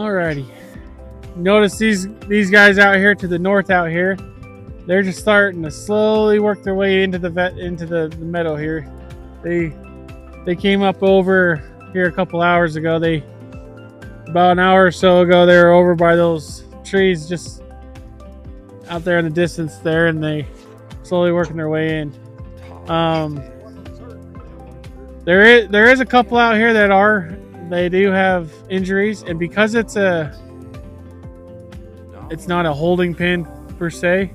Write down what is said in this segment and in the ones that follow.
Alrighty. Notice these guys out here to the north out here. They're just starting to slowly work their way into the meadow here. They came up over here a couple hours ago. About an hour or so ago, they were over by those trees just out there in the distance there, and they slowly working their way in. There is a couple out here they do have injuries, and because it's not a holding pen per se.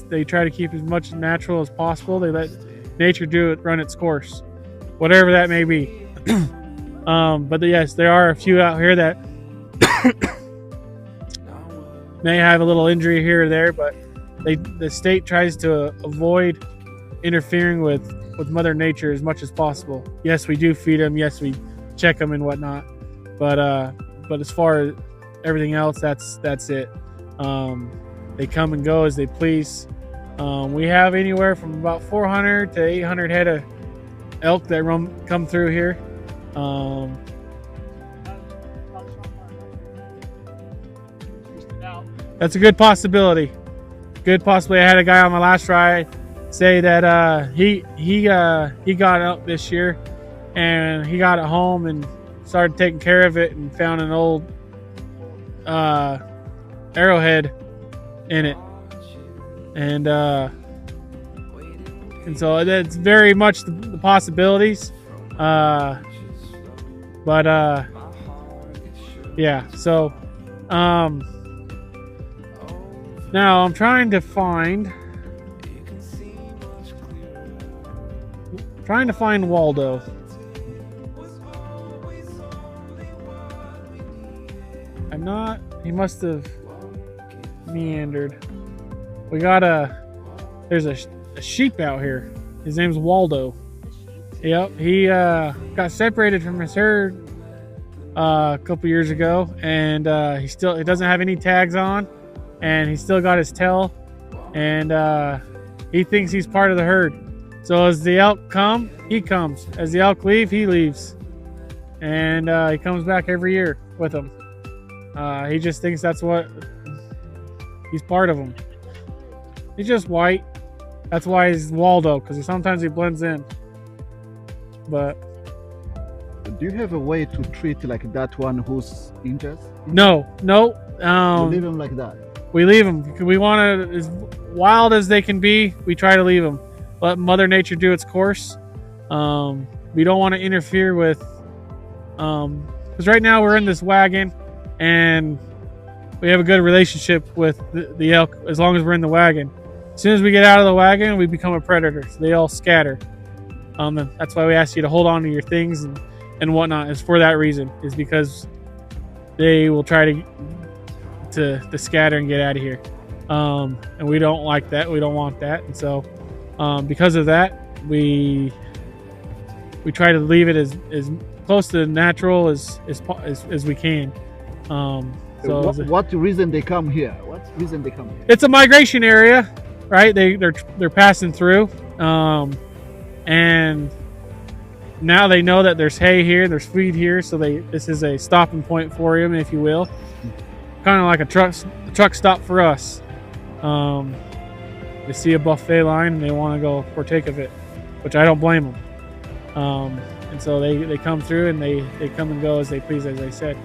They try to keep as much natural as possible. They let nature run its course, whatever that may be. But yes, there are a few out here that may have a little injury here or there, but the state tries to avoid interfering with Mother Nature as much as possible. Yes, we do feed them. Yes, we check them and whatnot. But as far as everything else, that's it. They come and go as they please. We have anywhere from about 400 to 800 head of elk that come through here. That's a good possibility. I had a guy on my last ride say that he got elk this year, and he got it home and started taking care of it and found an old arrowhead in it, and so that's very much the possibilities. Yeah. So now I'm trying to find Waldo. I'm not. He must have meandered. There's a sheep out here. His name's Waldo. Yep, he got separated from his herd a couple years ago, and he doesn't have any tags on, and he still got his tail, and he thinks he's part of the herd. So as the elk come, he comes. As the elk leave, he leaves, and he comes back every year with them. He just thinks that's what he's part of them. He's just white. That's why he's Waldo, because sometimes he blends in. But do you have a way to treat like that one who's injured? No. You leave him like that. We leave them. We want to, as wild as they can be, we try to leave them. Let Mother Nature do its course. We don't want to interfere with, because right now we're in this wagon, and we have a good relationship with the elk as long as we're in the wagon. As soon as we get out of the wagon, we become a predator. So they all scatter. And that's why we ask you to hold on to your things and whatnot. It's for that reason. Is because they will try to scatter and get out of here. And we don't like that. We don't want that. And so because of that, we try to leave it as close to natural as we can. So what reason they come here? What reason they come here? It's a migration area, right? They're passing through, and now they know that there's hay here, there's feed here, so this is a stopping point for them, if you will. Kind of like a truck stop for us. They see a buffet line and they want to go partake of it, which I don't blame them. And so they come through and they come and go as they please, as I said.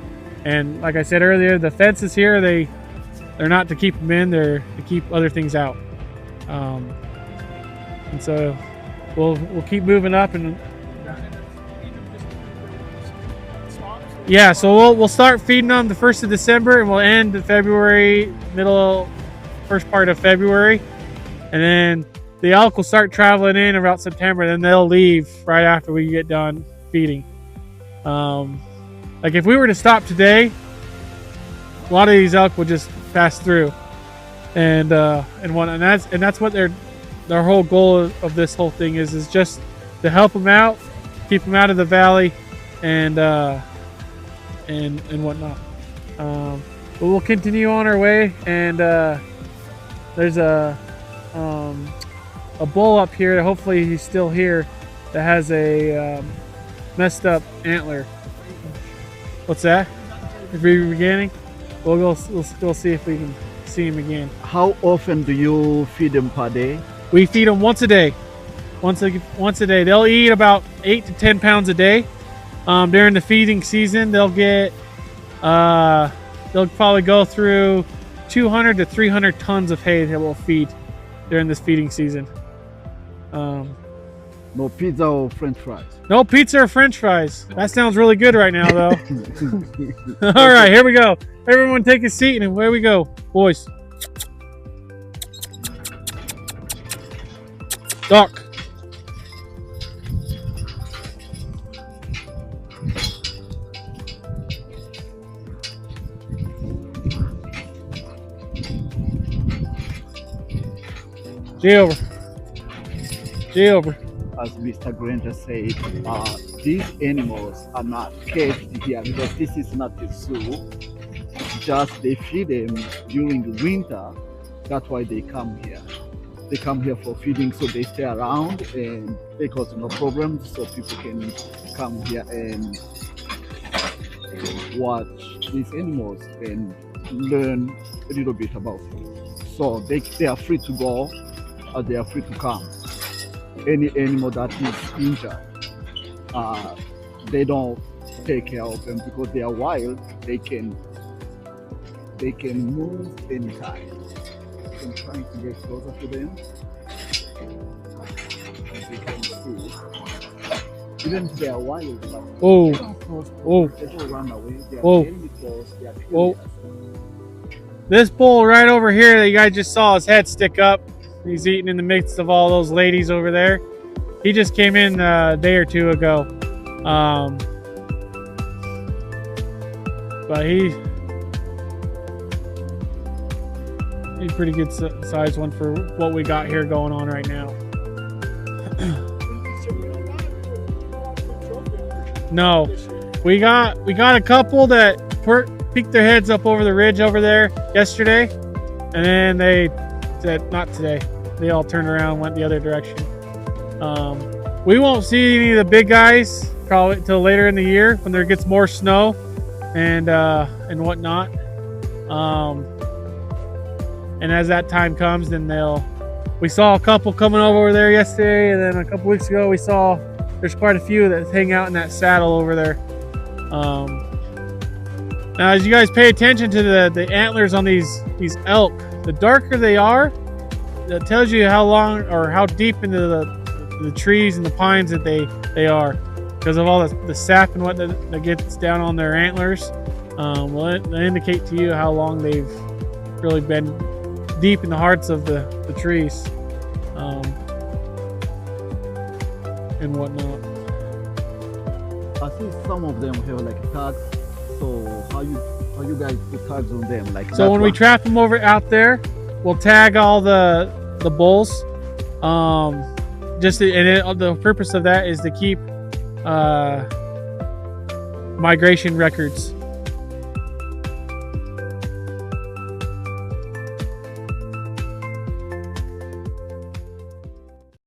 And like I said earlier, the fences here, they're not to keep them in, they're to keep other things out. And so we'll keep moving up, and yeah, so we'll start feeding them the 1st of December, and we'll end in February, first part of February, and then the elk will start traveling in about September. Then they'll leave right after we get done feeding. Like if we were to stop today, a lot of these elk would just pass through, and that's what their whole goal of this whole thing is just to help them out, keep them out of the valley, and whatnot. But we'll continue on our way, and there's a bull up here. Hopefully he's still here. That has a messed up antler. What's that? The very beginning? We'll go see if we can see them again. How often do you feed them per day? We feed them once a day. Once a day. They'll eat about 8 to 10 pounds a day. During the feeding season, they'll probably go through 200 to 300 tons of hay that we'll feed during this feeding season. No pizza or French fries? No pizza or French fries. That sounds really good right now, though. All right, here we go. Everyone take a seat and away we go. Boys. Duck. G over. G over. As Mr. Granger said, these animals are not caged here because this is not a zoo. Just they feed them during the winter. That's why they come here. They come here for feeding, so they stay around and they cause no problems. So people can come here and watch these animals and learn a little bit about it. So they are free to go, or they are free to come. Any animal that is injured, they don't take care of them because they are wild. They can move anytime. I'm trying to get closer to them. As you can see, even if they are wild, they don't run away. They are very close. They are curious. This bull right over here that you guys just saw his head stick up. He's eating in the midst of all those ladies over there. He just came in a day or two ago. But he's pretty good size one for what we got here going on right now. No, we got a couple that peeked their heads up over the ridge over there yesterday, and then they said not today. They all turned around and went the other direction. We won't see any of the big guys probably until later in the year when there gets more snow and whatnot. And as that time comes, then we saw a couple coming over there yesterday, and then a couple weeks ago we saw there's quite a few that hang out in that saddle over there. Now, as you guys pay attention to the antlers on these elk, the darker they are, that tells you how long or how deep into the trees and the pines that they are, because of all the sap and what that gets down on their antlers. Will indicate to you how long they've really been deep in the hearts of the trees and whatnot. I see some of them have like tags. So how you guys put tags on them? Like so when we trap them over out there, we'll tag all the bulls. The purpose of that is to keep migration records.